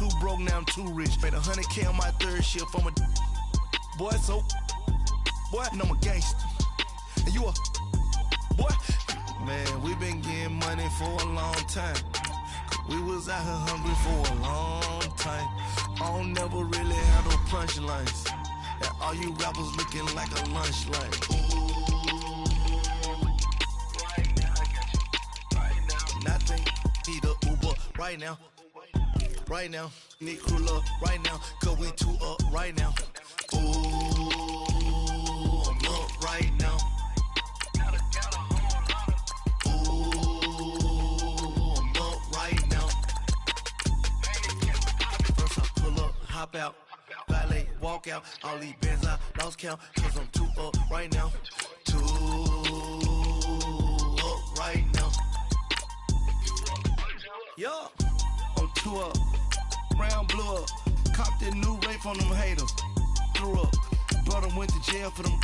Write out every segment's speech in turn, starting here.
too broke, now I'm too rich. Made 100K on my third shift. I'm a boy, so boy, and I'm a gangster. And you a boy. Man, we been getting money for a long time. We was out here hungry for a long time. I don't never really have no punchlines. And all you rappers looking like a lunch line. Right now, I got you. Right now, nothing. Need a Uber right now. Right now, need crew up right now. Cause we two up right now. Ooh, I'm up right now. Hop out, valet, walk out, all these bands I lost count, cause I'm too up right now, too up right now, yeah, I'm too up, round blew up, copped that new rape from them haters, threw up, brother went to jail for them,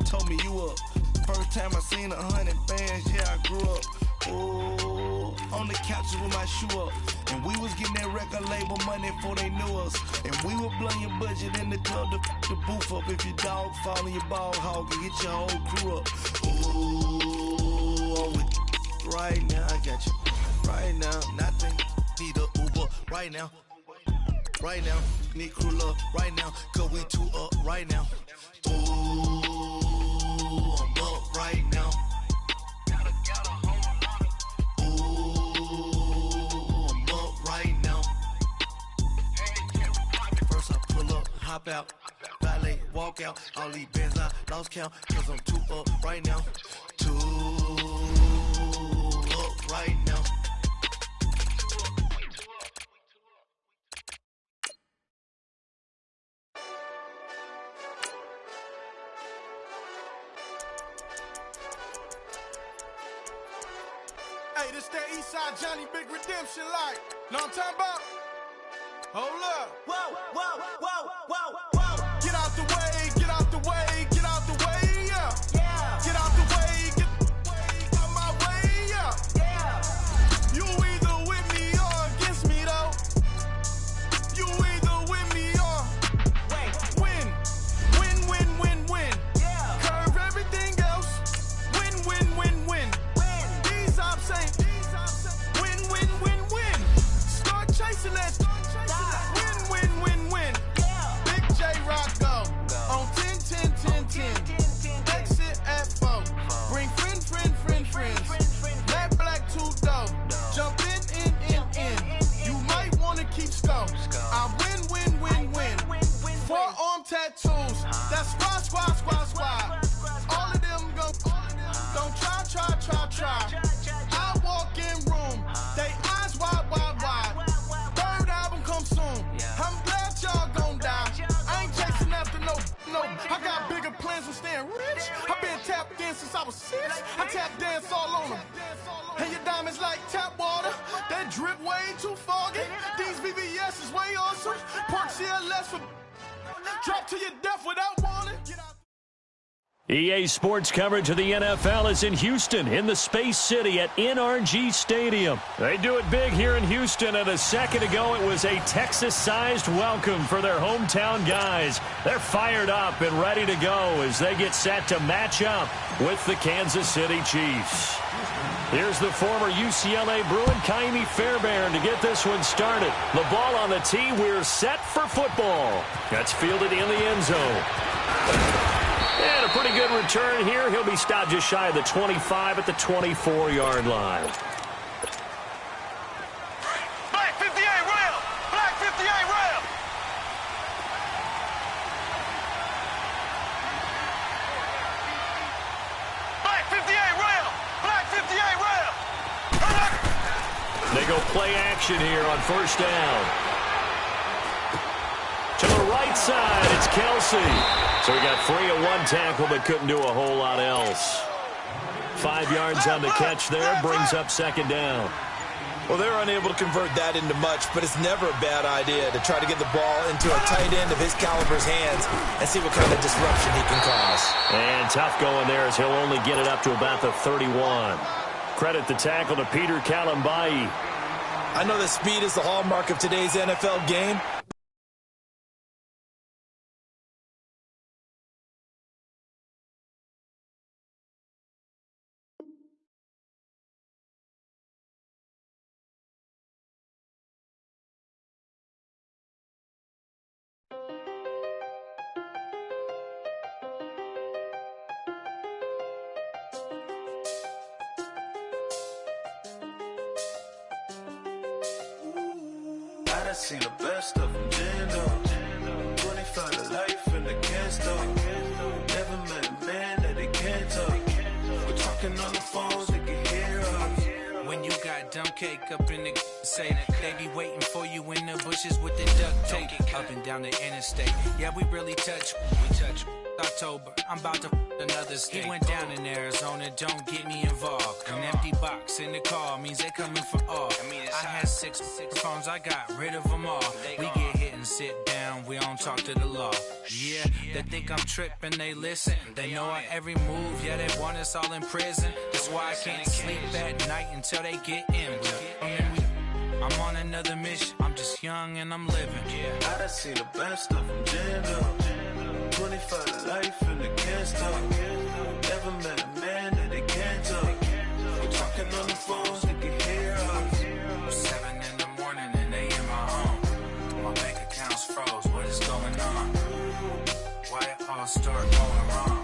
told me you up, first time I seen 100 bands, yeah I grew up, ooh, on the couches with my shoe up. And we was getting that record label money before they knew us. And we were blowing your budget in the club to the booth up. If your dog fall in your ball hog and get your whole crew up. Ooh, right now, I got you. Right now, nothing. Need a Uber right now. Right now, need crew up right now. Cause we two up right now. Ooh, I'm up right now. Hop out, valet, walk out, all these bands I lost count, cause I'm too up right now, too up right now. Hey, this that Eastside Johnny Big Redemption like, know what I'm talking about? Hold up. Whoa, whoa, whoa, whoa, whoa. Get out the way, get out the way, get out the way, yeah. Yeah. Get out the way, get out my way, yeah. Yeah. You either with me or against me, though. You either with me or win. Win, win, win, win. Yeah. Curve everything else. Win, win, win, win. Win. These ops ain't. Win, win, win, win. Start chasing that. Tattoos, that's squad. All of them don't try. I walk in room, they eyes wide. Third album come soon. I'm glad y'all gon' die. I ain't chasing after no. I got bigger plans for staying rich. I've been tapped in since I was 6. I tap dance all on them. And your diamonds like tap water. That drip way too foggy. These BBS is way awesome. Perks CLS for. Drop to your death without warning. EA Sports coverage of the NFL is in Houston, in the Space City at NRG Stadium. They do it big here in Houston, and a second ago it was a Texas-sized welcome for their hometown guys. They're fired up and ready to go as they get set to match up with the Kansas City Chiefs. Here's the former UCLA Bruin, Kaimi Fairbairn, to get this one started. The ball on the tee. We're set for football. That's fielded in the end zone. And a pretty good return here. He'll be stopped just shy of the 25 at the 24-yard line. Black 58 rail! Black 58 rail! Black 58 rail! Black 58 rail! They go play action here on first down. To the right side, it's Kelsey. So he got free of one tackle but couldn't do a whole lot else. 5 yards on the catch there, brings up second down. Well, they're unable to convert that into much, but it's never a bad idea to try to get the ball into a tight end of his caliber's hands and see what kind of disruption he can cause. And tough going there as he'll only get it up to about the 31. Credit the tackle to Peter Kalambai. I know that speed is the hallmark of today's NFL game. I seen the best of them, Jando. 25 to life in the can't stop. Never met a man that they can't talk. We're talking on the phones, they can hear us. When you got dumb cake up in the say they be waiting for you in the bushes with the duct tape up and down the interstate. Yeah, we really touch. We touch. October, I'm about to another state. He went down in Arizona, don't get me involved. An empty box in the car means they coming for all. I had six phones, I got rid of them all. We get hit and sit down, we don't talk to the law. Yeah, they think I'm tripping, they listen. They know our every move, yeah, they want us all in prison. That's why I can't sleep at night until they get in. I'm on another mission, I'm just young and I'm living. I done seen the best of them, Jando. 25 to life in the can't stop. Never met a man that they can't talk. We're talking on the phones, they can hear us. 7 in the morning and they in my home. My bank account's froze, what is going on? Why it all start going wrong?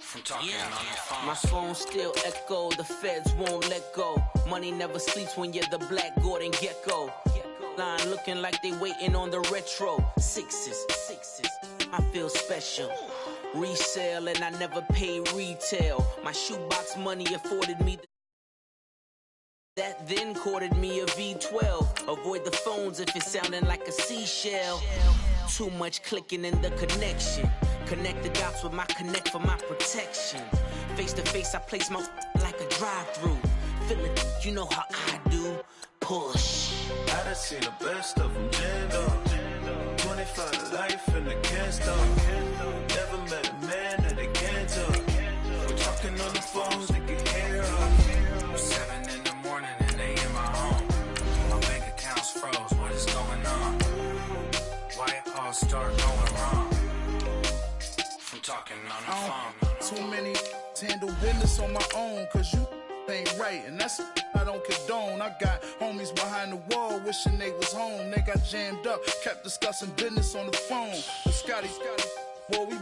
From talking on the phone. My phone still echo, the feds won't let go. Money never sleeps when you're the Black Gordon Gecko. Line looking like they waiting on the retro. Sixes, I feel special. Resale and I never pay retail. My shoebox money afforded me that then courted me a V12. Avoid the phones if it's sounding like a seashell. Too much clicking in the connection. Connect the dots with my connect for my protection. Face to face, I place my like a drive-through. Feel it, you know how I do. Push. I done seen the best of them, Jando. 25 to life and they can't stop. Never met a man that they can't talk. We're talking on the phones, they can hear us. 7 in the morning and they in my home. My bank account's froze, what is going on? Why it all start going wrong? From talking on the phone. Too many handle business on my own, cause you ain't right, and that's I don't condone. I got homies behind the wall wishing they was home. They got jammed up, kept discussing business on the phone. But Scotty, boy, we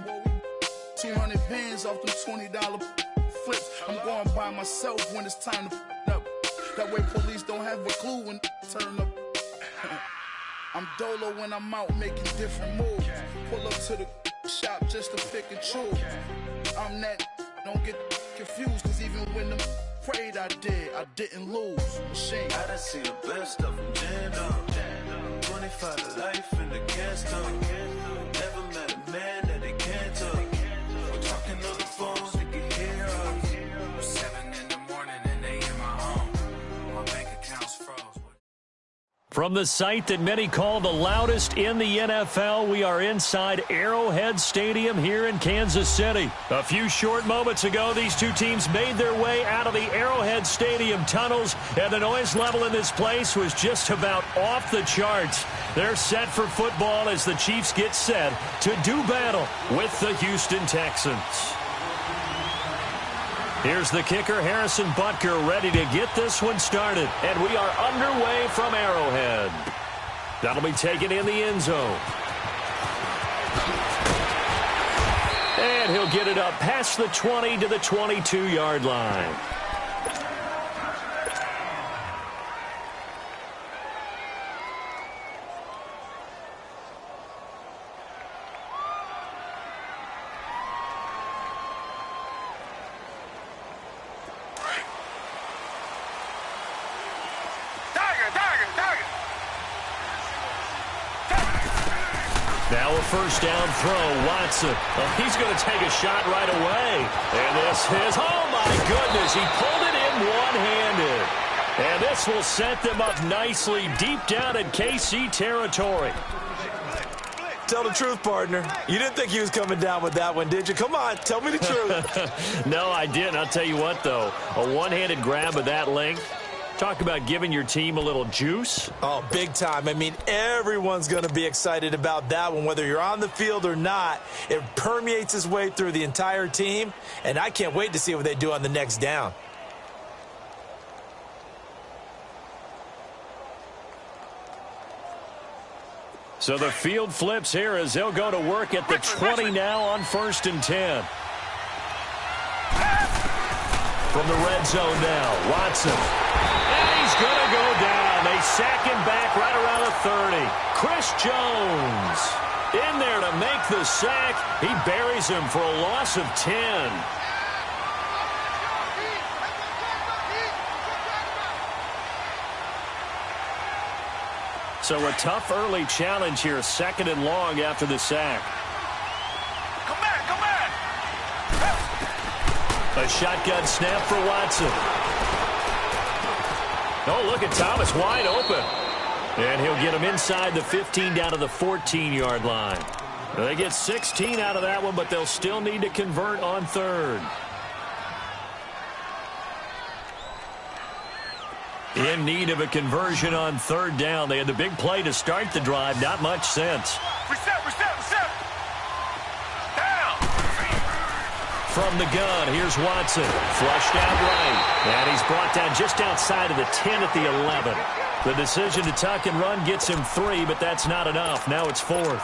200 bands off them $20 flips. I'm going by myself when it's time to up. That way police don't have a clue when turn up. I'm dolo when I'm out making different moves. Pull up to the shop just to pick and choose. I'm that, don't get confused, cause even when them prayed I didn't lose. Machine. I done seen the best of them, Jando. 25 to life in the can't stop. Never met a man that they can't talk. We're talking on the phones, they can hear us. 7 in the morning and they in my home. My bank account's froze. From the site that many call the loudest in the NFL, we are inside Arrowhead Stadium here in Kansas City. A few short moments ago, these two teams made their way out of the Arrowhead Stadium tunnels, and the noise level in this place was just about off the charts. They're set for football as the Chiefs get set to do battle with the Houston Texans. Here's the kicker, Harrison Butker, ready to get this one started. And we are underway from Arrowhead. That'll be taken in the end zone. And he'll get it up past the 20 to the 22-yard line. Now a first down throw, Watson. Oh, he's going to take a shot right away. And this is, oh my goodness, he pulled it in one-handed. And this will set them up nicely deep down in KC territory. Tell the truth, partner. You didn't think he was coming down with that one, did you? Come on, tell me the truth. No, I didn't. I'll tell you what, though. A one-handed grab of that length, Talk about giving your team a little juice. Oh, big time. I mean, everyone's going to be excited about that one, whether you're on the field or not. It permeates its way through the entire team, and I can't wait to see what they do on the next down. So the field flips here as they'll go to work at the 20 now on 1st and 10. From the red zone now, Watson. And he's going to go down. They sack him back right around the 30. Chris Jones in there to make the sack. He buries him for a loss of 10. So a tough early challenge here, 2nd and long after the sack. Come back, come back. A shotgun snap for Watson. Oh, look at Thomas wide open. And he'll get him inside the 15 down to the 14-yard line. They get 16 out of that one, but they'll still need to convert on 3rd. In need of a conversion on 3rd down. They had the big play to start the drive. Not much sense. Reset. Down. From the gun, here's Watson. Flushed out right. And he's brought down just outside of the 10 at the 11. The decision to tuck and run gets him 3, but that's not enough. Now it's 4th.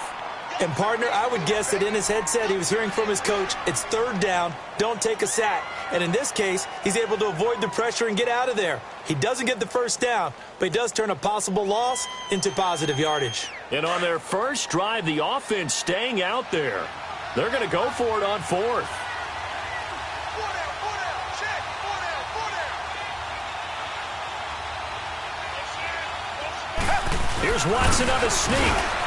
And, partner, I would guess that in his headset he was hearing from his coach, it's 3rd down, don't take a sack. And in this case, he's able to avoid the pressure and get out of there. He doesn't get the 1st down, but he does turn a possible loss into positive yardage. And on their first drive, the offense staying out there. They're going to go for it on 4th. Here's Watson on a sneak.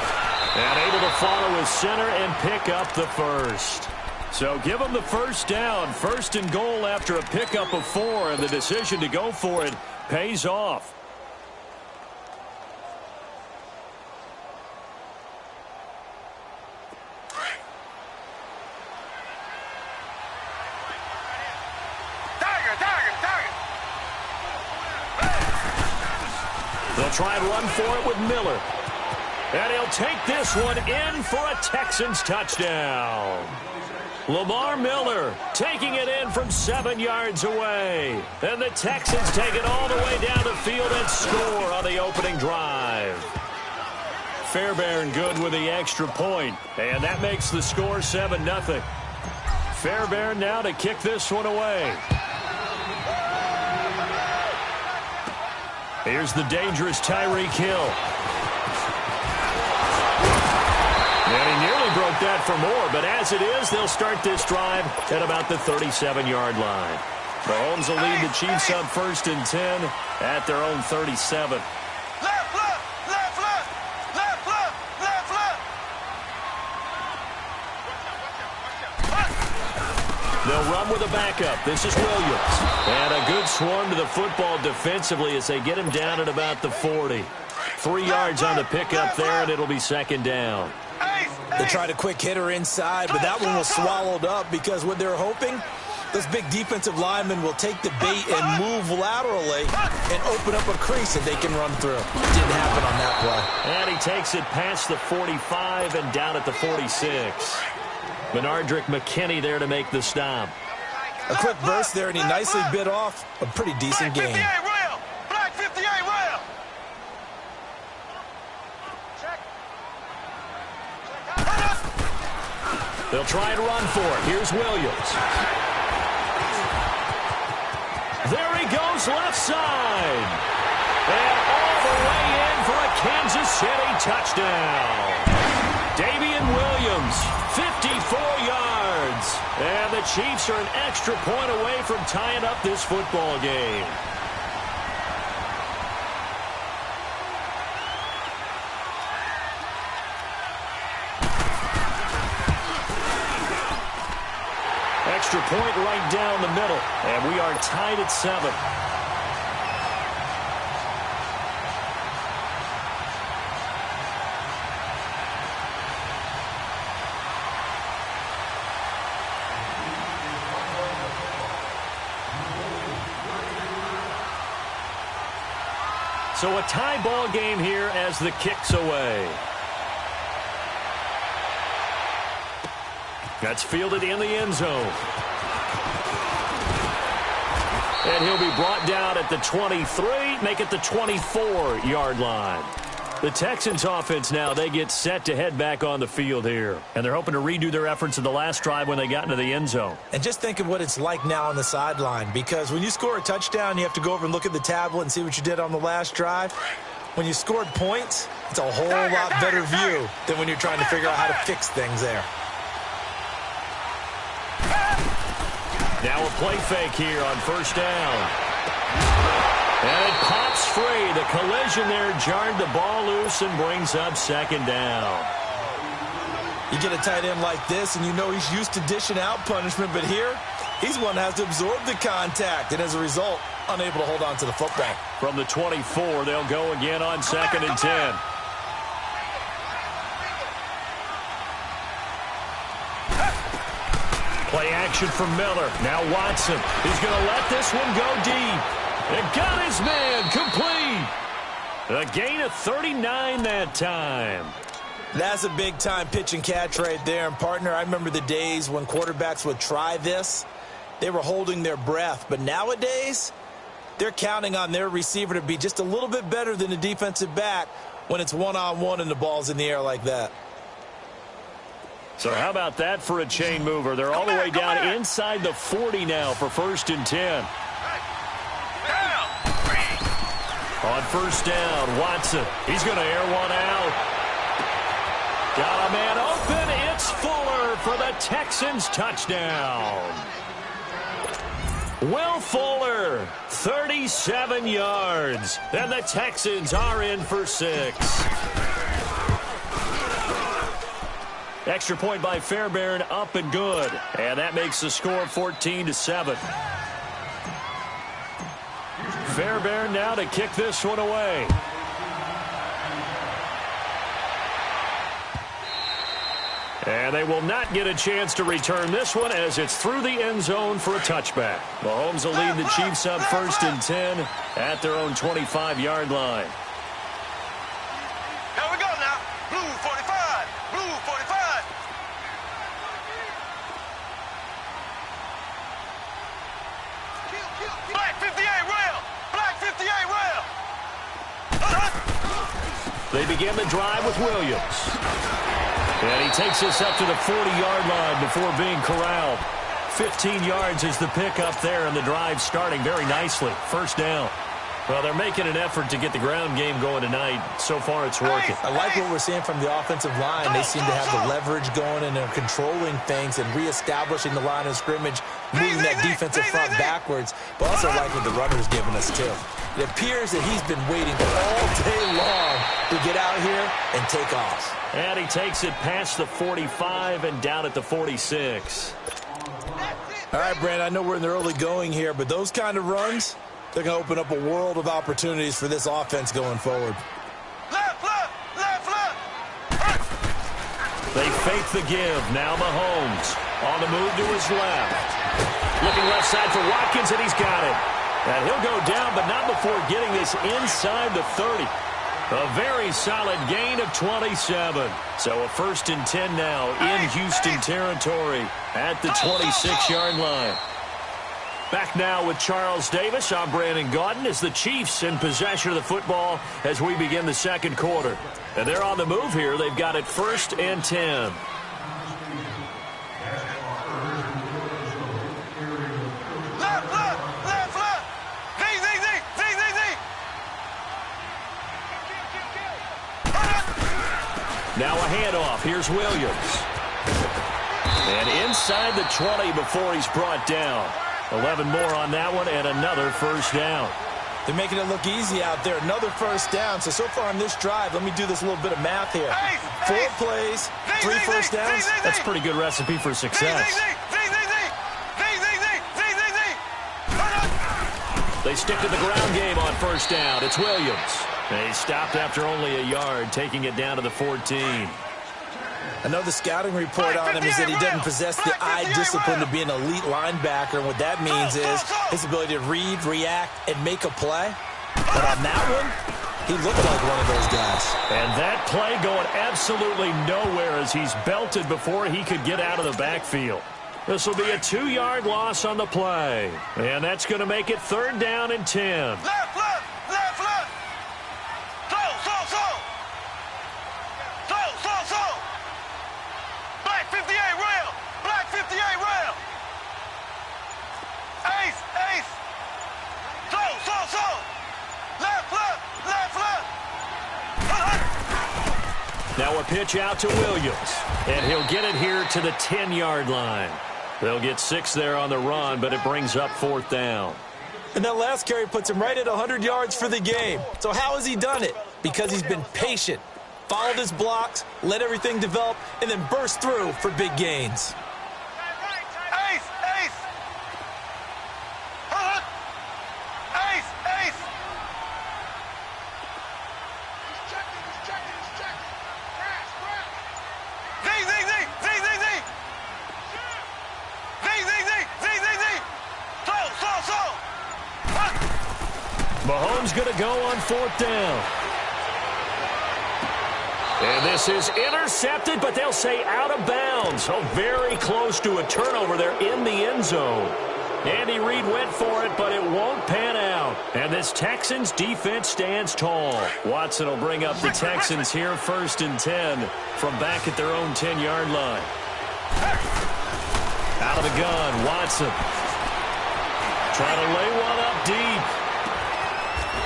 And able to follow his center and pick up the 1st. So give him the 1st down. 1st and goal after a pickup of 4. And the decision to go for it pays off. They'll try and run for it with Miller. And he'll take this one in for a Texans touchdown. Lamar Miller taking it in from 7 yards away. And the Texans take it all the way down the field and score on the opening drive. Fairbairn good with the extra point. And that makes the score 7-0. Fairbairn now to kick this one away. Here's the dangerous Tyreek Hill. And he nearly broke that for more, but as it is, they'll start this drive at about the 37-yard line. Mahomes will lead the Chiefs on 1st and 10 at their own 37. They'll run with a backup. This is Williams. And a good swarm to the football defensively as they get him down at about the 40. 3 yards on the pickup there, and it'll be 2nd down. They tried a quick hitter inside, but that one was swallowed up because what they're hoping, those big defensive linemen will take the bait and move laterally and open up a crease that they can run through. Didn't happen on that play. And he takes it past the 45 and down at the 46. Benardrick McKinney there to make the stop. A quick burst there, and he nicely bit off a pretty decent gain. Black 58 rail. They'll try and run for it. Here's Williams. There he goes left side. And all the way in for a Kansas City touchdown. Davian Williams, 54 yards. And the Chiefs are an extra point away from tying up this football game. Extra point right down the middle. And we are tied at 7. So a tie ball game here as the kick's away. That's fielded in the end zone. And he'll be brought down at the 23, make it the 24-yard line. The Texans offense now, they get set to head back on the field here. And they're hoping to redo their efforts in the last drive when they got into the end zone. And just think of what it's like now on the sideline, because when you score a touchdown, you have to go over and look at the tablet and see what you did on the last drive. When you scored points, it's a whole lot better view than when you're trying to figure out how to fix things there. Now a play fake here on first down. And it pops free. The collision there jarred the ball loose and brings up second down. You get a tight end like this, and you know he's used to dishing out punishment, but here, he's one that has to absorb the contact, and as a result, unable to hold on to the football. From the 24, they'll go again on 2nd and 10. Play action from Miller. Now Watson. He's going to let this one go deep. And got his man complete. A gain of 39 that time. That's a big-time pitch and catch right there. And, partner, I remember the days when quarterbacks would try this. They were holding their breath. But nowadays, they're counting on their receiver to be just a little bit better than the defensive back when it's one-on-one and the ball's in the air like that. So how about that for a chain mover? They're all the way down inside the 40 now for 1st and 10. On first down, Watson. He's going to air one out. Got a man open. It's Fuller for the Texans touchdown. Will Fuller, 37 yards. And the Texans are in for 6. Extra point by Fairbairn, up and good. And that makes the score 14-7. Fairbairn now to kick this one away. And they will not get a chance to return this one as it's through the end zone for a touchback. Mahomes will lead the Chiefs up 1st and 10 at their own 25-yard line. Here we go now. Blue 45. Blue 45. Black 58 rail. Black 58 rail. They begin the drive with Williams. And he takes us up to the 40-yard line before being corralled. 15 yards is the pickup there, and the drive starting very nicely. First down. Well, they're making an effort to get the ground game going tonight. So far, it's working. I like what we're seeing from the offensive line. They seem to have the leverage going, and they're controlling things and reestablishing the line of scrimmage, moving that defensive front backwards, but also like what the runner's giving us, too. It appears that he's been waiting all day long to get out here and take off. And he takes it past the 45 and down at the 46. All right, Brand, I know we're in the early going here, but those kind of runs, they're going to open up a world of opportunities for this offense going forward. Left, left, left, left. They fake the give. Now Mahomes on the move to his left. Looking left side for Watkins, and he's got it. And he'll go down, but not before getting this inside the 30. A very solid gain of 27. So a 1st and 10 now in Houston territory at the 26-yard line. Back now with Charles Davis. I'm Brandon Gaudin as the Chiefs in possession of the football as we begin the second quarter. And they're on the move here. They've got it 1st and 10. Now a handoff. Here's Williams. And inside the 20 before he's brought down. 11 more on that one and another first down. They're making it look easy out there. Another first down. So far on this drive, let me do this little bit of math here. 4 plays, 3 first downs. That's a pretty good recipe for success. They stick to the ground game on first down. It's Williams. They stopped after only a yard, taking it down to the 14. I know the scouting report on him is that he doesn't possess the eye discipline to be an elite linebacker. And what that means is his ability to read, react, and make a play. But on that one, He looked like one of those guys. And that play going absolutely nowhere as he's belted before he could get out of the backfield. This will be a 2-yard loss on the play. And that's going to make it 3rd down and 10. Left, left, left, left. So. Black 58 rail. Black 58 rail. Ace. So. Left. Now a pitch out to Williams. And he'll get it here to the 10-yard line. They'll get 6 there on the run, but it brings up 4th down. And that last carry puts him right at 100 yards for the game. So how has he done it? Because he's been patient, followed his blocks, let everything develop, and then burst through for big gains. Ace. Mahomes going to go on 4th down. And this is intercepted, but they'll say out of bounds. So very close to a turnover there in the end zone. Andy Reid went for it, but it won't pan out. And this Texans defense stands tall. Watson will bring up the Texans here 1st and 10 from back at their own 10-yard line. Out of the gun, Watson. Trying to lay one up deep.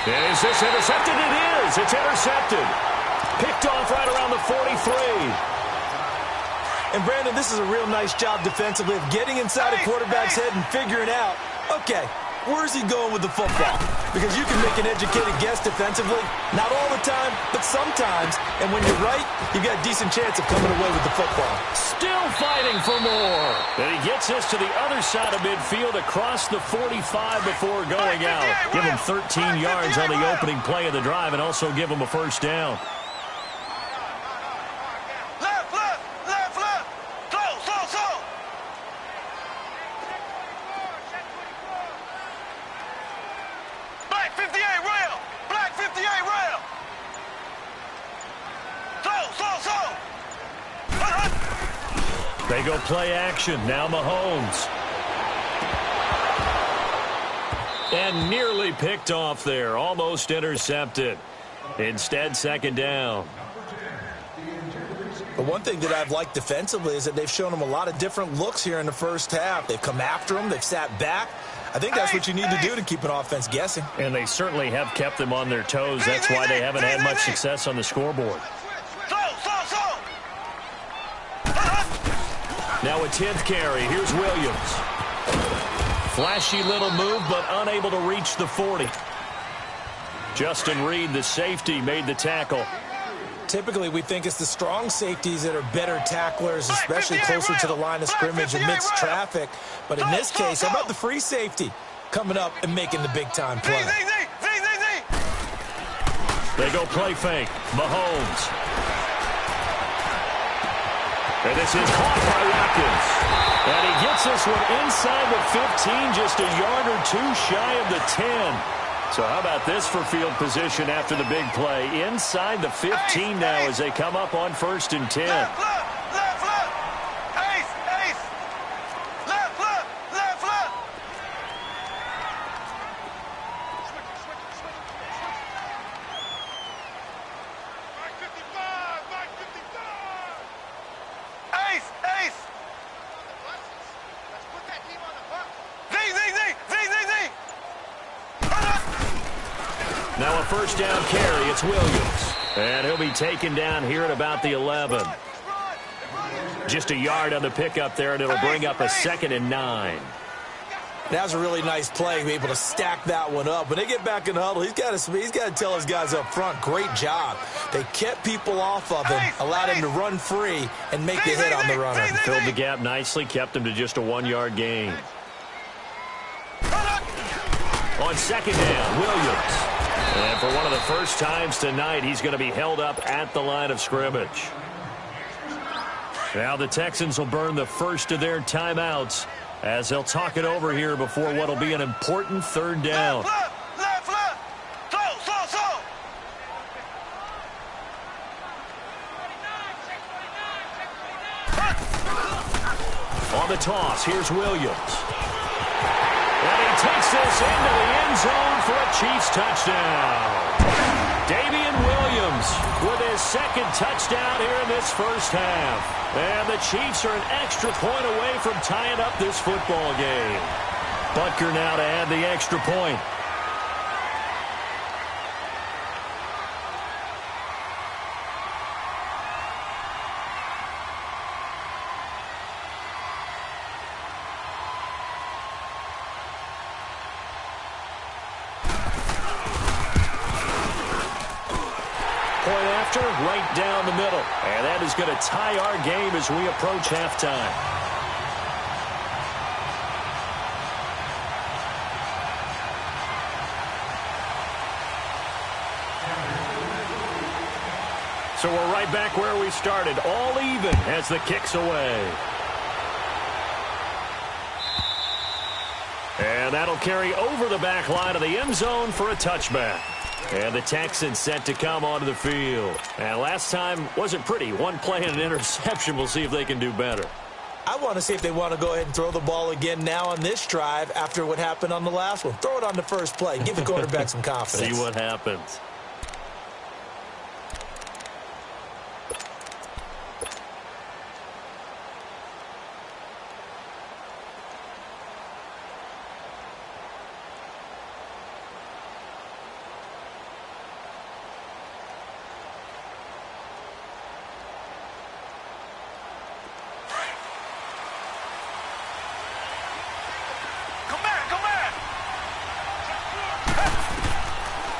And is this intercepted? It is. It's intercepted. Picked off right around the 43. And, Brandon, this is a real nice job defensively of getting inside a quarterback's head and figuring out, okay, where's he going with the football? Because you can make an educated guess defensively. Not all the time, but sometimes. And when you're right, you've got a decent chance of coming away with the football. Still fighting for more. And he gets this to the other side of midfield across the 45 before going out. Give him 13 yards on the opening play of the drive and also give him a 1st down. They go play action. Now Mahomes. And nearly picked off there. Almost intercepted. Instead, 2nd down. But one thing that I've liked defensively is that they've shown him a lot of different looks here in the first half. They've come after him. They've sat back. I think that's what you need to do to keep an offense guessing. And they certainly have kept them on their toes. That's why they haven't had much success on the scoreboard. Now a 10th carry. Here's Williams. Flashy little move, but unable to reach the 40. Justin Reed, the safety, made the tackle. Typically, we think it's the strong safeties that are better tacklers, especially closer to the line of scrimmage amidst traffic. But in this case, how about the free safety coming up and making the big-time play? They go play fake. Mahomes. And this is caught by Watkins. And he gets this one inside the 15, just a yard or 2 shy of the 10. So how about this for field position after the big play? Inside the 15 now as they come up on 1st and 10. Now a 1st down carry. It's Williams. And he'll be taken down here at about the 11. Just a yard on the pickup there, and it'll bring up a 2nd and 9. That was a really nice play, be able to stack that one up. When they get back in the huddle, he's got to tell his guys up front, great job. They kept people off of him, allowed him to run free and make the hit on the runner. Filled the gap nicely, kept him to just a 1-yard gain. On 2nd down, Williams. And for one of the first times tonight, he's going to be held up at the line of scrimmage. Now the Texans will burn the first of their timeouts as they'll talk it over here before what will be an important 3rd down. On the toss, here's Williams. And he takes this into the end zone for a Chiefs touchdown. Damian Williams with his second touchdown here in this first half. And the Chiefs are an extra point away from tying up this football game. Butker now to add the extra point. Right down the middle. And that is going to tie our game as we approach halftime. So we're right back where we started. All even as the kick's away. And that'll carry over the back line of the end zone for a touchback. And the Texans set to come onto the field. And last time wasn't pretty. One play and an interception. We'll see if they can do better. I want to see if they want to go ahead and throw the ball again now on this drive after what happened on the last one. Throw it on the first play. Give the quarterback some confidence. See what happens.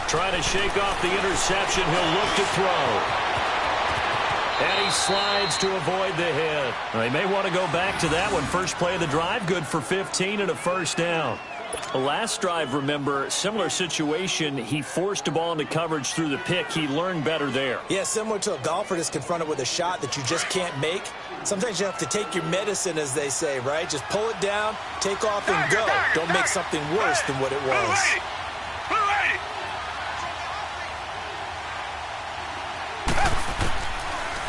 Trying to shake off the interception. He'll look to throw. And he slides to avoid the hit. They may want to go back to that one. First play of the drive, good for 15 and a first down. The last drive, remember, similar situation. He forced a ball into coverage through the pick. He learned better there. Yeah, similar to a golfer that's confronted with a shot that you just can't make. Sometimes you have to take your medicine, as they say, right? Just pull it down, take off, and go. Don't make something worse than what it was.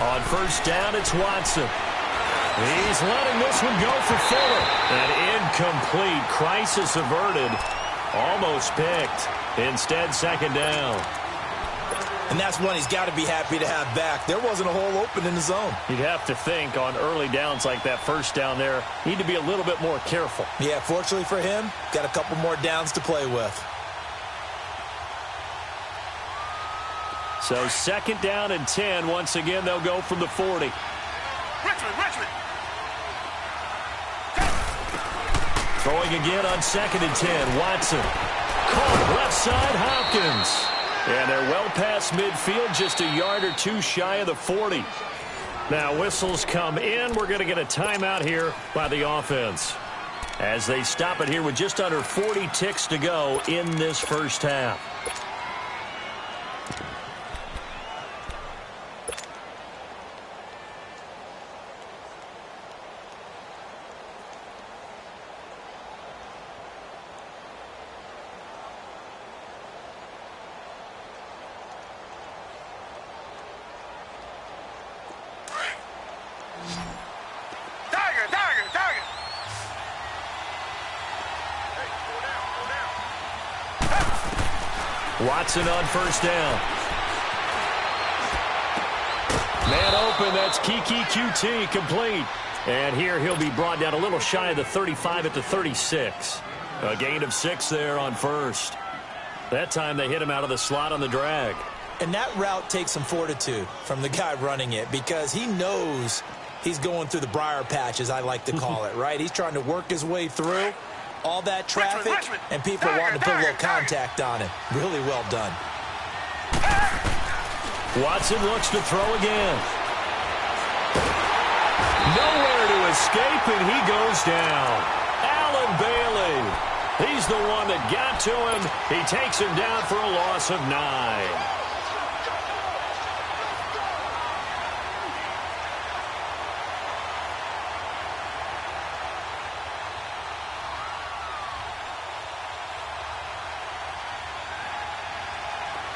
On first down, it's Watson. He's letting this one go for Fuller. An incomplete. Crisis averted. Almost picked. Instead, second down. And that's one he's got to be happy to have back. There wasn't a hole open in the zone. You'd have to think on early downs like that first down there, need to be a little bit more careful. Yeah, fortunately for him, got a couple more downs to play with. So second down and 10. Once again, they'll go from the 40. Richmond. Throwing again on second and 10. Watson. Caught left side, Hopkins. And they're well past midfield, just a yard or two shy of the 40. Now whistles come in. We're going to get a timeout here by the offense, as they stop it here with just under 40 ticks to go in this first half. Watson on first down. Man open, that's Kiki QT, complete. And here he'll be brought down a little shy of the 35 at the 36. A gain of 6 there on first. That time they hit him out of the slot on the drag. And that route takes some fortitude from the guy running it, because he knows he's going through the briar patch, as I like to call it, right? He's trying to work his way through all that traffic, and people wanting to put a little contact on it. Really well done. Watson looks to throw again. Nowhere to escape, and he goes down. Allen Bailey. He's the one that got to him. He takes him down for a loss of 9.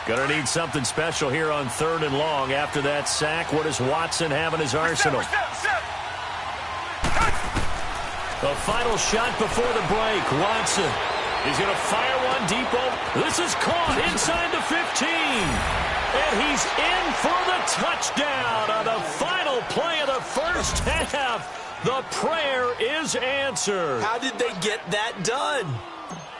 Going to need something special here on 3rd and long after that sack. What does Watson have in his arsenal? The final shot before the break. Watson. He's going to fire one deep over. This is caught inside the 15. And he's in for the touchdown on the final play of the first half. The prayer is answered. How did they get that done?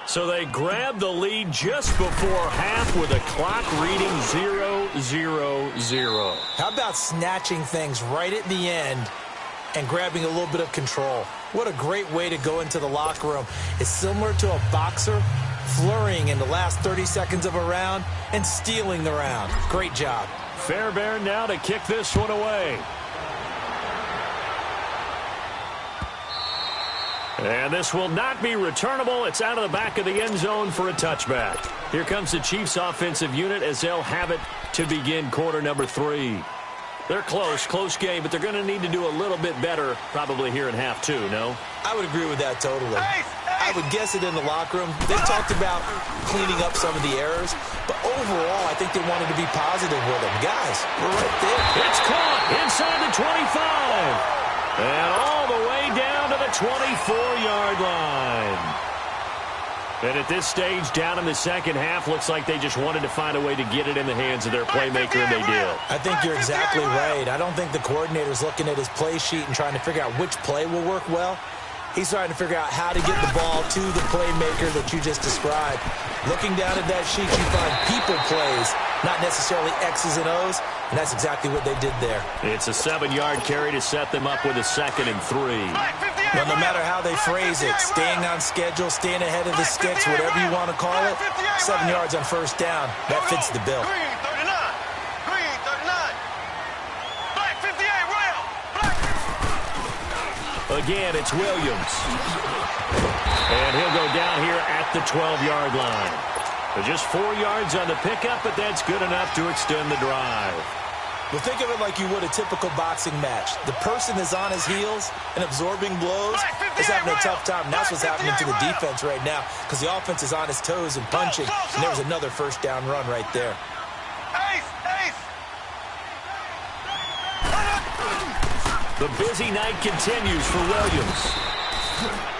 So they grabbed the lead just before half with a clock reading 0-0-0. How about snatching things right at the end and grabbing a little bit of control? What a great way to go into the locker room. It's similar to a boxer flurrying in the last 30 seconds of a round and stealing the round. Great job. Fairbairn now to kick this one away. And this will not be returnable. It's out of the back of the end zone for a touchback. Here comes the Chiefs offensive unit as they'll have it to begin quarter number 3. They're close game, but they're going to need to do a little bit better probably here in half 2, no? I would agree with that totally. I would guess it in the locker room. They've talked about cleaning up some of the errors, but overall I think they wanted to be positive with them. Guys, we're right there. It's caught inside the 25. And all the way down to the 24-yard line. And at this stage, down in the second half, looks like they just wanted to find a way to get it in the hands of their playmaker, and they did. I think you're exactly right. I don't think the coordinator's looking at his play sheet and trying to figure out which play will work well. He's trying to figure out how to get the ball to the playmaker that you just described. Looking down at that sheet, you find people plays, not necessarily X's and O's, and that's exactly what they did there. It's a 7-yard carry to set them up with a 2nd and 3. Well, no matter how they phrase it, staying on schedule, staying ahead of the sticks, whatever you want to call it, 7 yards on first down, that fits the bill. Again, it's Williams. And he'll go down here at the 12-yard line. Just 4 yards on the pickup, but that's good enough to extend the drive. Well, think of it like you would a typical boxing match. The person is on his heels and absorbing blows is having a tough time. And that's what's happening to the defense right now because the offense is on his toes and punching. And there was another first down run right there. The busy night continues for Williams.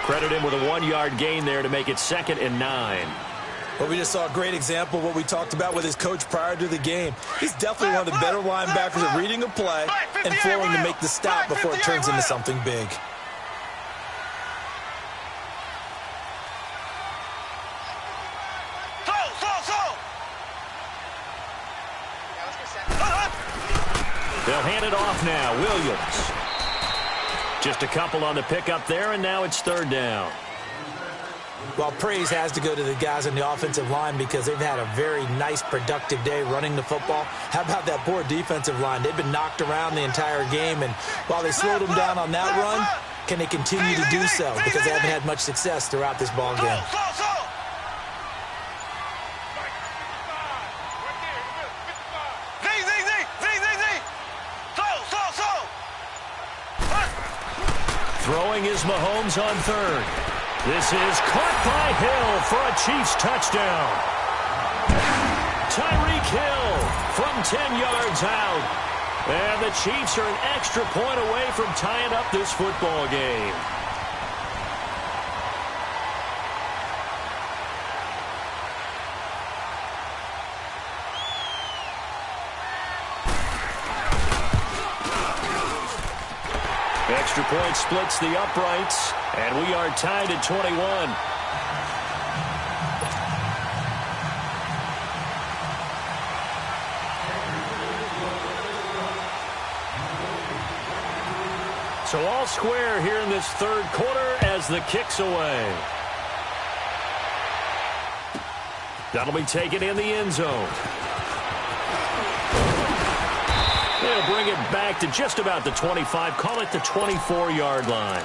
Credit him with a 1-yard gain there to make it 2nd and 9. Well, we just saw a great example of what we talked about with his coach prior to the game. He's definitely one of the better linebackers at reading a play and flowing to make the stop before it turns into something big. They'll hand it off now. Williams. Just a couple on the pickup there, and now it's 3rd down. Well, praise has to go to the guys on the offensive line because they've had a very nice, productive day running the football. How about that poor defensive line? They've been knocked around the entire game, and while they slowed them down on that run, can they continue to do so? Because they haven't had much success throughout this ball game. Throwing is Mahomes on 3rd. This is caught by Hill for a Chiefs touchdown. Tyreek Hill from 10 yards out. And the Chiefs are an extra point away from tying up this football game. Extra point splits the uprights, and we are tied at 21. So all square here in this 3rd quarter as the kick's away. That'll be taken in the end zone. They'll bring it back to just about the 25, call it the 24-yard line.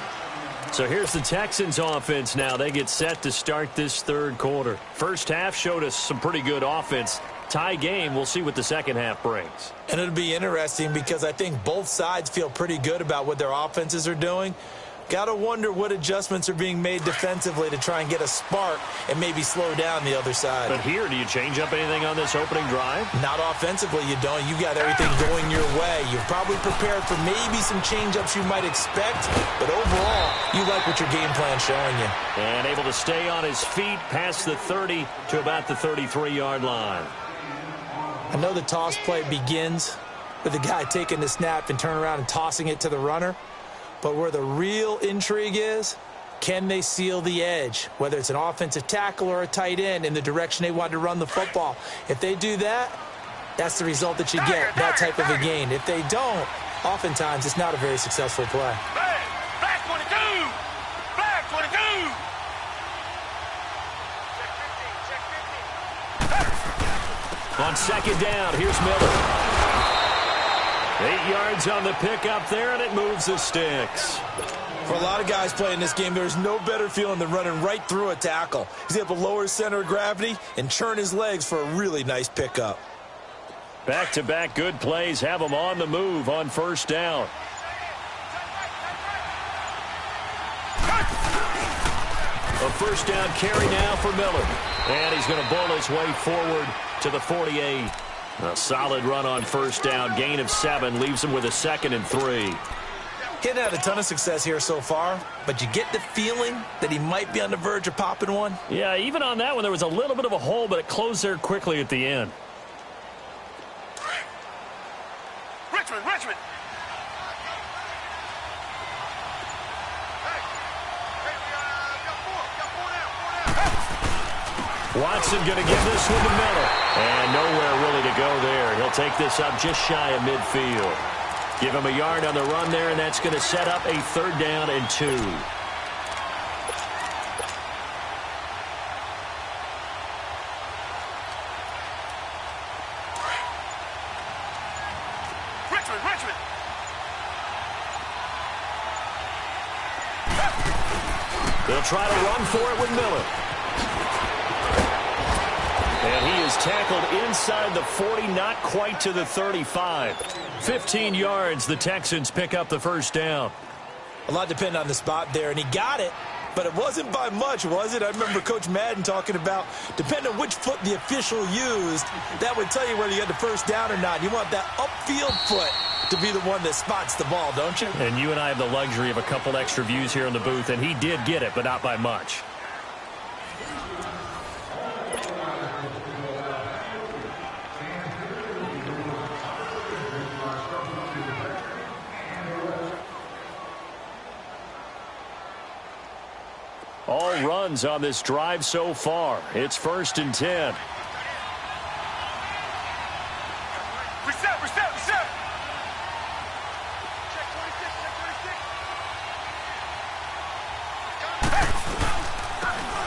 So here's the Texans offense now. They get set to start this 3rd quarter. First half showed us some pretty good offense. Tie game, we'll see what the second half brings. And it'll be interesting because I think both sides feel pretty good about what their offenses are doing. Gotta wonder what adjustments are being made defensively to try and get a spark and maybe slow down the other side. But here, do you change up anything on this opening drive? Not offensively, you don't. You got everything going your way. You're probably prepared for maybe some change-ups you might expect, but overall, you like what your game plan's showing you. And able to stay on his feet past the 30 to about the 33-yard line. I know the toss play begins with the guy taking the snap and turn around and tossing it to the runner. But where the real intrigue is, can they seal the edge, whether it's an offensive tackle or a tight end, in the direction they want to run the football? If they do that, that's the result that you get, that type of a gain. If they don't, oftentimes it's not a very successful play. Flag 22! Flag 22! On second down, here's Miller. 8 yards on the pickup there, and it moves the sticks. For a lot of guys playing this game, there's no better feeling than running right through a tackle. He's able to lower his center of gravity and churn his legs for a really nice pickup. Back-to-back good plays have him on the move on first down. A first down carry now for Miller. And he's going to bowl his way forward to the 48. A solid run on first down. Gain of 7 leaves him with a 2nd and 3. He hadn't had a ton of success here so far, but you get the feeling that he might be on the verge of popping one. Yeah, even on that one, there was a little bit of a hole, but it closed there quickly at the end. Richmond! Watson going to give this one to Miller. And nowhere really to go there. He'll take this up just shy of midfield. Give him a yard on the run there, and that's going to set up a 3rd down and 2. Richmond! They'll try to run for it with Miller. And he is tackled inside the 40, not quite to the 35. 15 yards, the Texans pick up the first down. A lot depended on the spot there, and he got it, but it wasn't by much, was it? I remember Coach Madden talking about, depending on which foot the official used, that would tell you whether you had the first down or not. You want that upfield foot to be the one that spots the ball, don't you? And you and I have the luxury of a couple extra views here in the booth, and he did get it, but not by much. All runs on this drive so far. It's 1st and 10. Reset!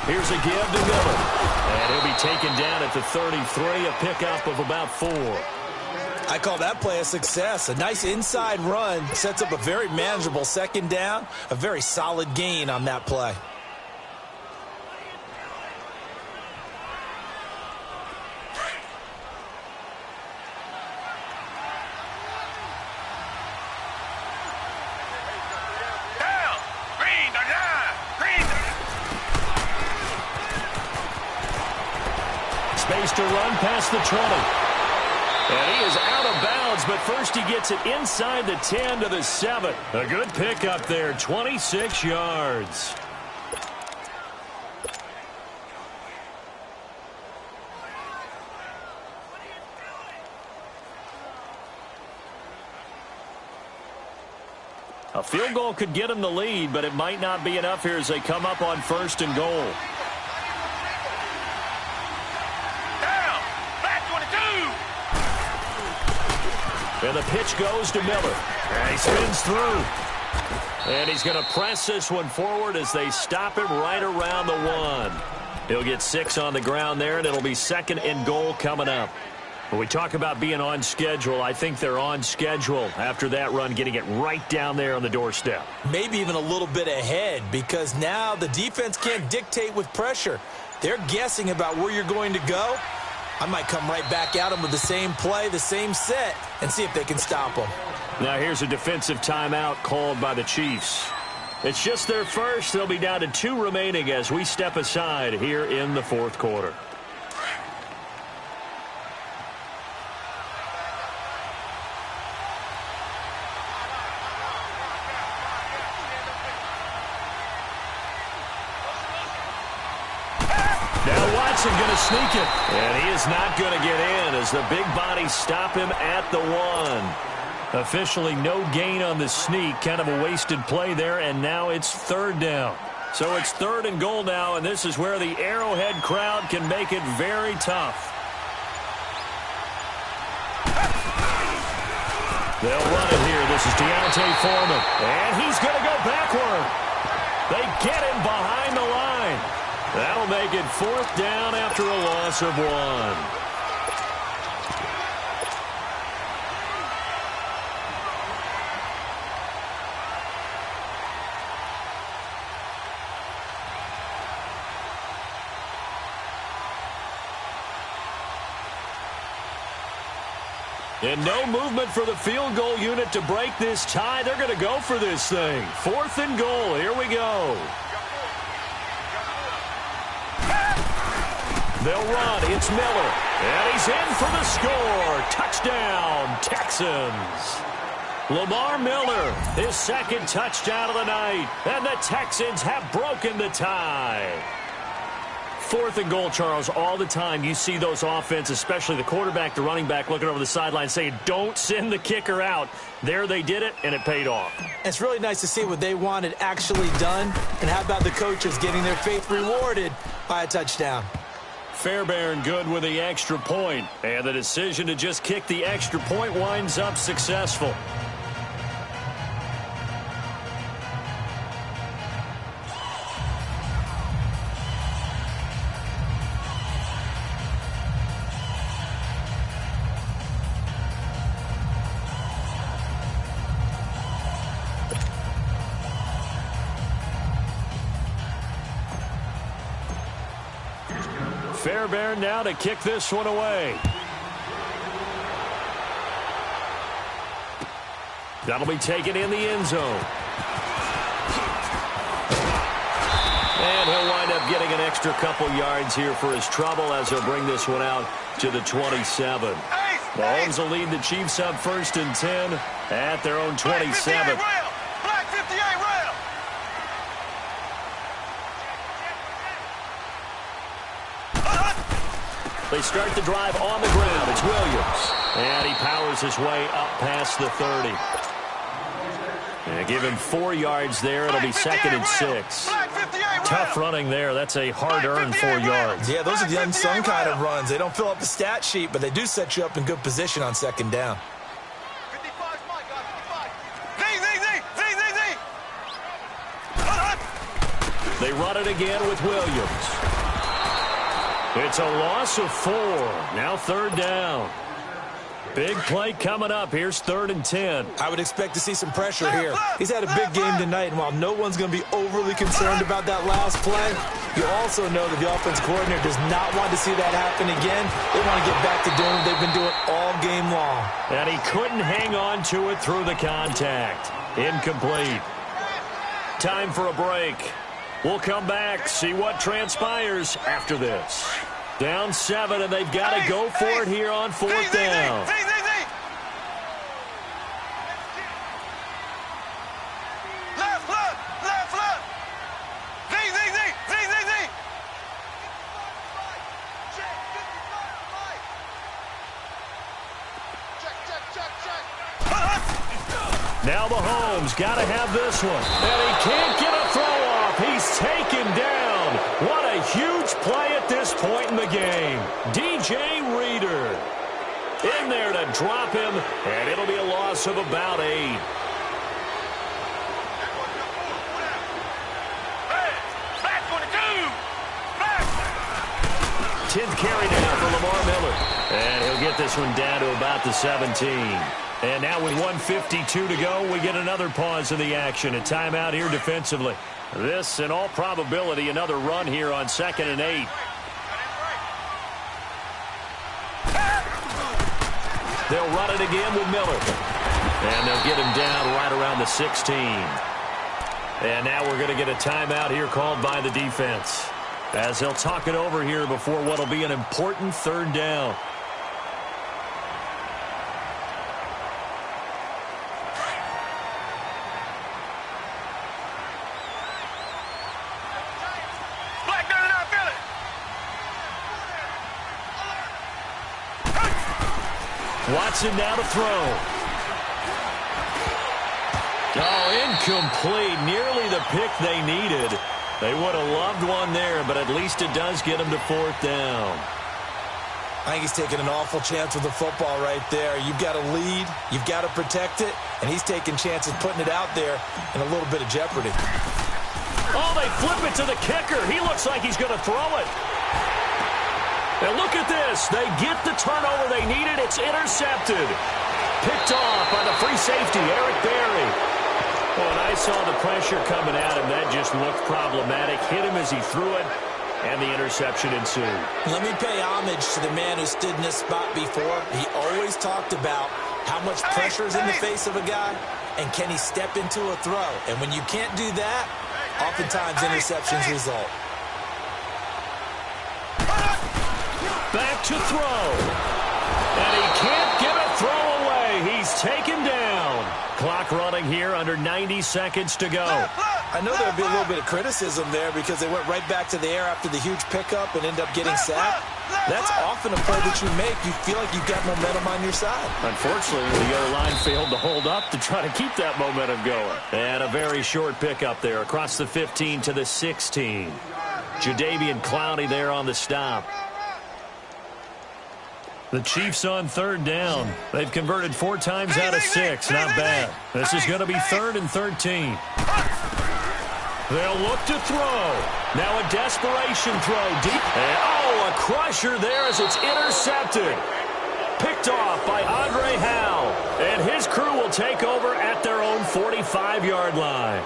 Here's a give to Miller. And he'll be taken down at the 33, a pickup of about 4. I call that play a success. A nice inside run sets up a very manageable 2nd down, a very solid gain on that play. Space to run past the 20. And he is out of bounds, but first he gets it inside the 10 to the 7. A good pickup there, 26 yards. A field goal could get him the lead, but it might not be enough here as they come up on 1st and goal. And the pitch goes to Miller. And he spins through. And he's going to press this one forward as they stop him right around the 1. He'll get 6 on the ground there, and it'll be 2nd and goal coming up. When we talk about being on schedule, I think they're on schedule after that run, getting it right down there on the doorstep. Maybe even a little bit ahead, because now the defense can't dictate with pressure. They're guessing about where you're going to go. I might come right back at them with the same play, the same set, and see if they can stop them. Now here's a defensive timeout called by the Chiefs. It's just their first. They'll be down to 2 remaining as we step aside here in the fourth quarter. Going to sneak it, and he is not going to get in as the big bodies stop him at the 1. Officially no gain on the sneak, kind of a wasted play there, and now it's 3rd down. So it's 3rd and goal now, and this is where the Arrowhead crowd can make it very tough. They'll run it here. This is Deontay Foreman, and he's going to go backward. They get him behind the line. That'll make it 4th down after a loss of 1. And no movement for the field goal unit to break this tie. They're going to go for this thing. 4th and goal. Here we go. They'll run. It's Miller. And he's in for the score. Touchdown, Texans. Lamar Miller, his 2nd touchdown of the night. And the Texans have broken the tie. 4th and goal, Charles. All the time you see those offenses, especially the quarterback, the running back, looking over the sideline saying, don't send the kicker out. There they did it, and it paid off. It's really nice to see what they wanted actually done. And how about the coaches getting their faith rewarded by a touchdown? Fairbairn good with the extra point, and the decision to just kick the extra point winds up successful. Fairbairn now to kick this one away. That'll be taken in the end zone. And he'll wind up getting an extra couple yards here for his trouble as he'll bring this one out to the 27. Mahomes will lead the Chiefs up 1st and 10 at their own 27. Black 58 rail. They start the drive on the ground. It's Williams. And he powers his way up past the 30. And give him 4 yards there. It'll be 2nd and 6. Tough running there. That's a hard-earned 4 yards. Yeah, those are the unsung kind of runs. They don't fill up the stat sheet, but they do set you up in good position on 2nd down. They run it again with Williams. It's a loss of 4. Now 3rd down. Big play coming up. Here's 3rd and 10. I would expect to see some pressure here. He's had a big game tonight, and while no one's going to be overly concerned about that last play, you also know that the offense coordinator does not want to see that happen again. They want to get back to doing what they've been doing all game long. And he couldn't hang on to it through the contact. Incomplete. Time for a break. We'll come back, see what transpires after this. Down 7, and they've got to go for it here on 4th down. Now Mahomes got to have this one. And he can't get a throw off. He's taken down. What a huge play at this point in the game. DJ Reader in there to drop him, and it'll be a loss of about 8. Tenth carry down for Lamar Miller. And he'll get this one down to about the 17. And now with 1:52 to go, we get another pause in the action. A timeout here defensively. This, in all probability, another run here on 2nd and 8. They'll run it again with Miller. And they'll get him down right around the 16. And now we're going to get a timeout here called by the defense, as they'll talk it over here before what will be an important third down. Watson now to throw. Oh, incomplete. Nearly the pick they needed. They would have loved one there, but at least it does get them to fourth down. I think he's taking an awful chance with the football right there. You've got to lead, you've got to protect it, and he's taking chances putting it out there in a little bit of jeopardy. Oh, they flip it to the kicker. He looks like he's going to throw it. And look at this. They get the turnover they needed. It's intercepted. Picked off by the free safety, Eric Berry. Well, when I saw the pressure coming at him, that just looked problematic. Hit him as he threw it, and the interception ensued. Let me pay homage to the man who stood in this spot before. He always talked about how much pressure is in the face of a guy, and can he step into a throw. And when you can't do that, oftentimes interceptions result. Back to throw. And he can't get a throw away. He's taken down. Clock running here, under 90 seconds to go. I know there would be a little bit of criticism there because they went right back to the air after the huge pickup and end up getting sacked. That's often a play that you make. You feel like you've got momentum on your side. Unfortunately, the other line failed to hold up to try to keep that momentum going. And a very short pickup there across the 15 to the 16. Jadeveon Clowney there on the stop. The Chiefs on third down. They've converted 4 times out of 6. Not bad. This is going to be 3rd and 13. They'll look to throw. Now a desperation throw deep. And, oh, a crusher there as it's intercepted. Picked off by Andre Howe. And his crew will take over at their own 45-yard line.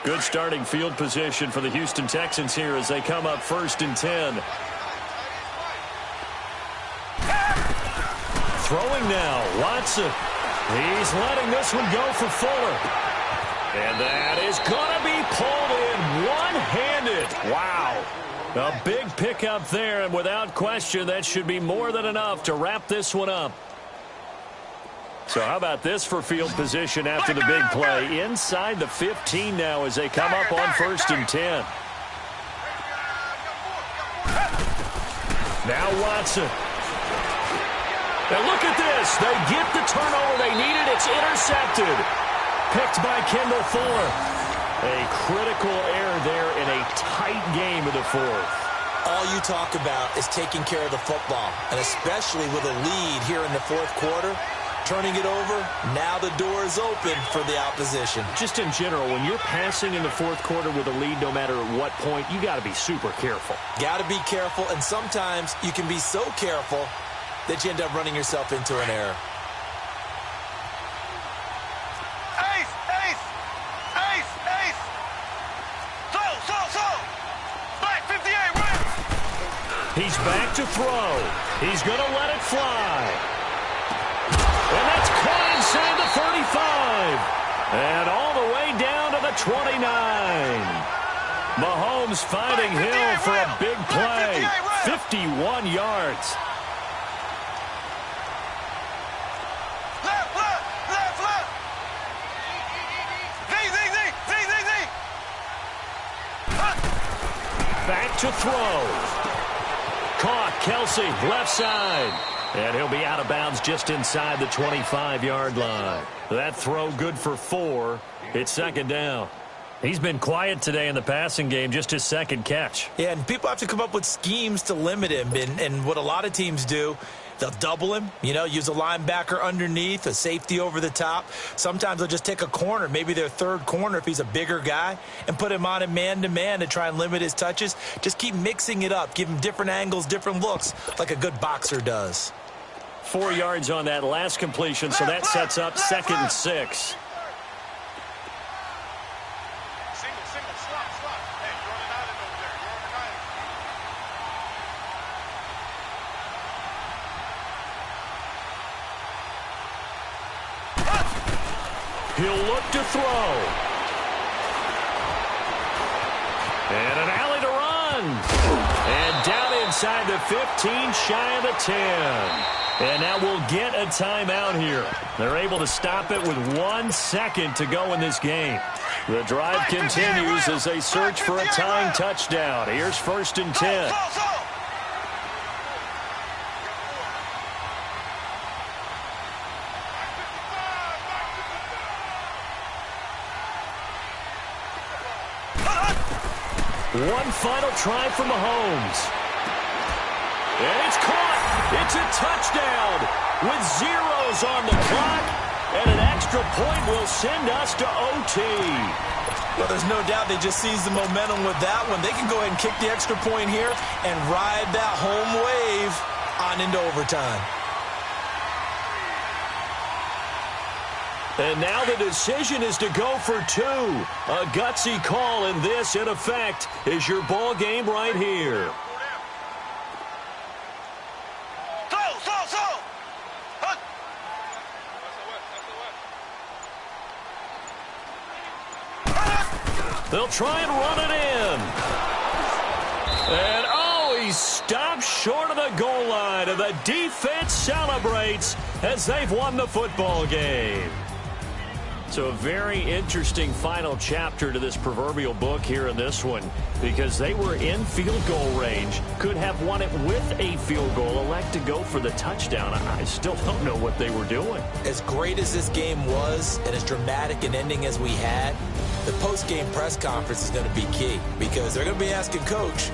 Good starting field position for the Houston Texans here as they come up 1st and 10. Throwing now, Watson. He's letting this one go for Fuller. And that is going to be pulled in one-handed. Wow. A big pickup there, and without question, that should be more than enough to wrap this one up. So how about this for field position after the big play? Inside the 15 now as they come up on 1st and 10. Now Watson. And look at this. They get the turnover they needed. It's intercepted. Picked by Kendall Fuller. A critical error there in a tight game of the 4th. All you talk about is taking care of the football, and especially with a lead here in the 4th quarter. Turning it over, now the door is open for the opposition. Just in general, when you're passing in the 4th quarter with a lead, no matter at what point, you got to be super careful. Got to be careful, and sometimes you can be so careful that you end up running yourself into an error. Ace! Ace! Ace! Ace! Throw! Black 58, right! He's back to throw. He's going to let it fly. And that's caught inside the 35. And all the way down to the 29. Mahomes finding Hill for a big play. 51 yards. Left! Back to throw. Caught Kelsey, left side. And he'll be out of bounds just inside the 25-yard line. That throw good for 4. It's 2nd down. He's been quiet today in the passing game, just his 2nd catch. Yeah, and people have to come up with schemes to limit him. And what a lot of teams do, they'll double him, use a linebacker underneath, a safety over the top. Sometimes they'll just take a corner, maybe their 3rd corner if he's a bigger guy, and put him on him man-to-man to try and limit his touches. Just keep mixing it up, give him different angles, different looks, like a good boxer does. 4 yards on that last completion, so that sets up 2nd and 6. single. Swap. Hey, you're on an island over there. You're on an island. He'll look to throw. And an alley to run. And down inside the 15, shy of the 10. And now we'll get a timeout here. They're able to stop it with 1 second to go in this game. The drive continues as they search for a tying touchdown. Here's 1st and 10. One final try for Mahomes. And it's caught. It's a touchdown with zeros on the clock. And an extra point will send us to OT. Well, there's no doubt they just seized the momentum with that one. They can go ahead and kick the extra point here and ride that home wave on into overtime. And now the decision is to go for 2. A gutsy call, and this, in effect, is your ball game right here. They'll try and run it in. And, oh, he stops short of the goal line, and the defense celebrates as they've won the football game. So a very interesting final chapter to this proverbial book here in this one, because they were in field goal range, could have won it with a field goal, elect to go for the touchdown. I still don't know what they were doing. As great as this game was and as dramatic an ending as we had, the post-game press conference is going to be key, because they're going to be asking Coach,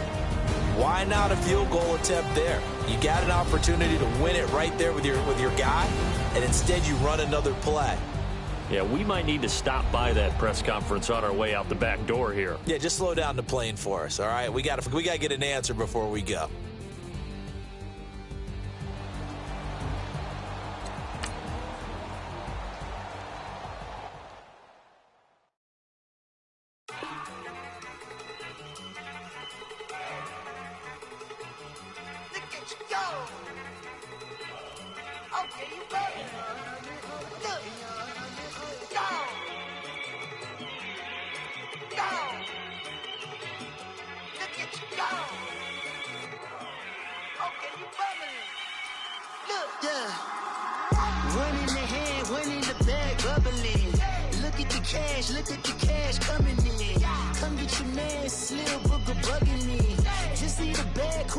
why not a field goal attempt there? You got an opportunity to win it right there with your guy, and instead you run another play. Yeah, we might need to stop by that press conference on our way out the back door here. Yeah, just slow down the plane for us, all right? We got to get an answer before we go. Look at you go. Okay, you ready? Look. Go. Go. Look at you go. Okay, you bubbling. Look. Yeah. One in the hand, one in the bag, bubbling. Look at the cash coming in. Come get your man, Slim Booger bugging me. Just need a bag.